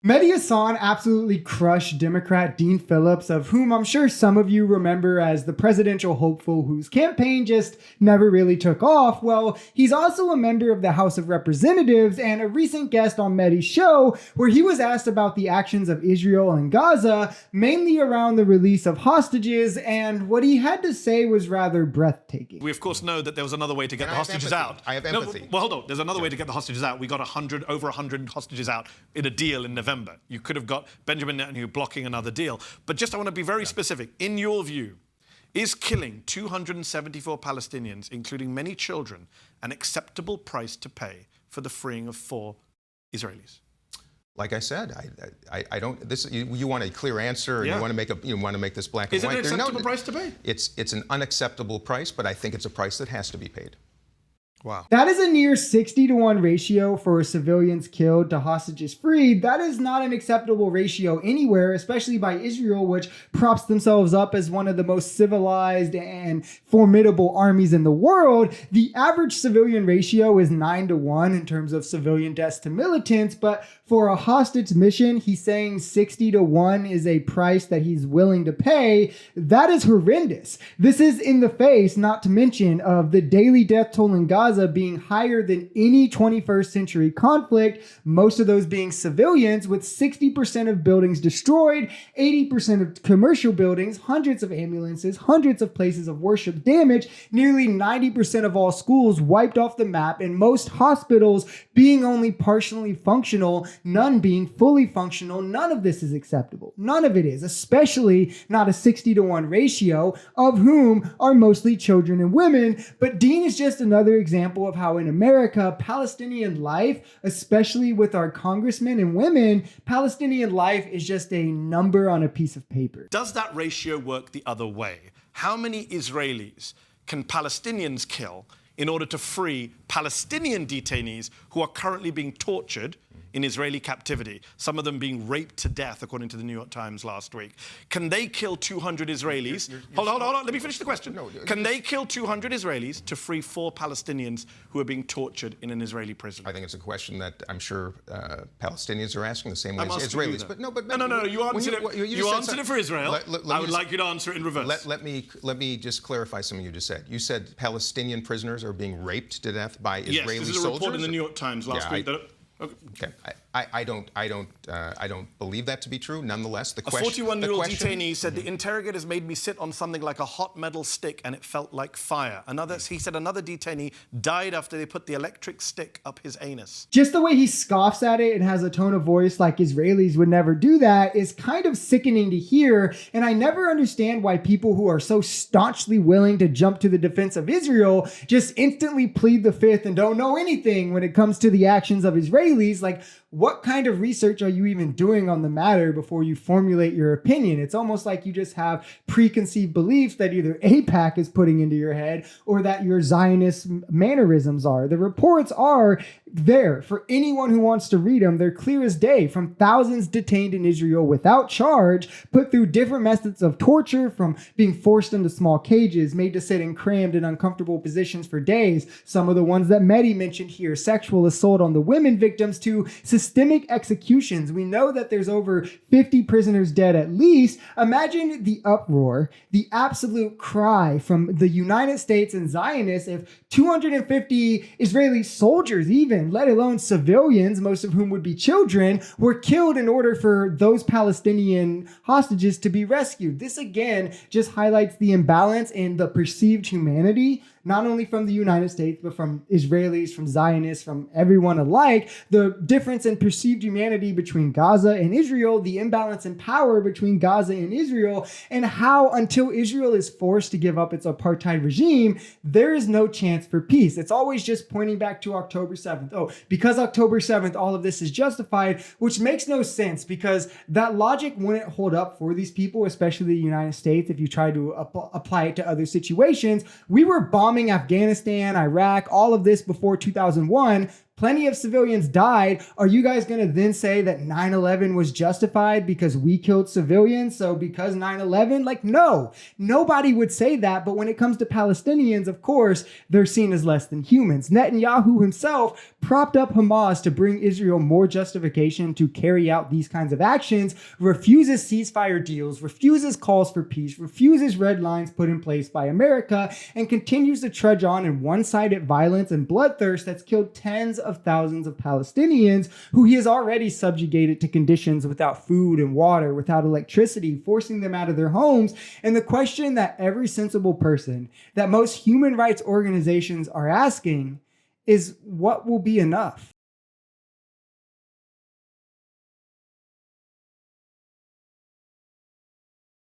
Mehdi Hasan absolutely crushed Democrat Dean Phillips, of whom I'm sure some of you remember as the presidential hopeful whose campaign just never really took off. Well, he's also a member of the House of Representatives and a recent guest on Mehdi's show where he was asked about the actions of Israel and Gaza, mainly around the release of hostages, and what he had to say was rather breathtaking. We, of course, know that there was another way to get the hostages out. I have empathy. No, well, hold on. There's another way to get the hostages out. We got over 100 hostages out in a deal in November. You could have got Benjamin Netanyahu blocking another deal. But just I want to be very specific. In your view, is killing 274 Palestinians, including many children, an acceptable price to pay for the freeing of 4 Israelis? Like I said, I don't. This you want a clear answer, and you want to make this black and white. Is it an acceptable price to pay? It's an unacceptable price, but I think it's a price that has to be paid. Wow. That is a near 60-to-1 ratio for civilians killed to hostages freed. That is not an acceptable ratio anywhere, especially by Israel, which props themselves up as one of the most civilized and formidable armies in the world. The average civilian ratio is 9-to-1 in terms of civilian deaths to militants, but for a hostage mission, he's saying 60-to-1 is a price that he's willing to pay. That is horrendous. This is in the face, not to mention, of the daily death toll in Gaza being higher than any 21st century conflict, most of those being civilians, with 60% of buildings destroyed, 80% of commercial buildings, hundreds of ambulances, hundreds of places of worship damaged, nearly 90% of all schools wiped off the map, and most hospitals being only partially functional, none being fully functional. None of this is acceptable. None of it is, especially not a 60-to-1 ratio, of whom are mostly children and women. But Dean is just another example of how in America, Palestinian life, especially with our congressmen and women, Palestinian life is just a number on a piece of paper. Does that ratio work the other way? How many Israelis can Palestinians kill in order to free Palestinian detainees who are currently being tortured in Israeli captivity, some of them being raped to death, according to the New York Times last week? Can they kill 200 Israelis? Hold on, let me finish the question. Can they kill 200 Israelis to free 4 Palestinians who are being tortured in an Israeli prison? I think it's a question that I'm sure Palestinians are asking the same way as Israelis. But no, you answered it. You answered it for Israel. I would like you to answer it in reverse. Let me just clarify something you just said. You said Palestinian prisoners are being raped to death by Israeli soldiers? Yes, this is a report in the New York Times last week. Okay. I don't believe that to be true. Nonetheless, the question. A 41-year-old detainee said the interrogators made me sit on something like a hot metal stick and it felt like fire. He said another detainee died after they put the electric stick up his anus. Just the way he scoffs at it and has a tone of voice like Israelis would never do that is kind of sickening to hear. And I never understand why people who are so staunchly willing to jump to the defense of Israel just instantly plead the fifth and don't know anything when it comes to the actions of Israelis. Like, what kind of research are you even doing on the matter before you formulate your opinion? It's almost like you just have preconceived beliefs that either AIPAC is putting into your head or that your Zionist mannerisms are. The reports are there for anyone who wants to read them. They're clear as day, from thousands detained in Israel without charge, put through different methods of torture, from being forced into small cages, made to sit in crammed and uncomfortable positions for days. Some of the ones that Mehdi mentioned here, sexual assault on the women victims, to systemic executions. We know that there's over 50 prisoners dead at least. Imagine the uproar, the absolute cry from the United States and Zionists if 250 Israeli soldiers, even, let alone civilians, most of whom would be children, were killed in order for those Palestinian hostages to be rescued. This again just highlights the imbalance in the perceived humanity, not only from the United States, but from Israelis, from Zionists, from everyone alike. The difference in perceived humanity between Gaza and Israel, the imbalance in power between Gaza and Israel, and how until Israel is forced to give up its apartheid regime, there is no chance for peace. It's always just pointing back to October 7th. Oh, because October 7th, all of this is justified, which makes no sense because that logic wouldn't hold up for these people, especially the United States, if you try to apply it to other situations. We were bombing Afghanistan, Iraq, all of this before 2001. plenty of civilians died. Are you guys going to then say that 9/11 was justified because we killed civilians? So because 9/11, like, no, nobody would say that. But when it comes to Palestinians, of course, they're seen as less than humans. Netanyahu himself propped up Hamas to bring Israel more justification to carry out these kinds of actions, refuses ceasefire deals, refuses calls for peace, refuses red lines put in place by America, and continues to trudge on in one-sided violence and bloodthirst that's killed tens of thousands of Palestinians who he has already subjugated to conditions without food and water, without electricity, forcing them out of their homes. And the question that every sensible person, that most human rights organizations are asking is, what will be enough?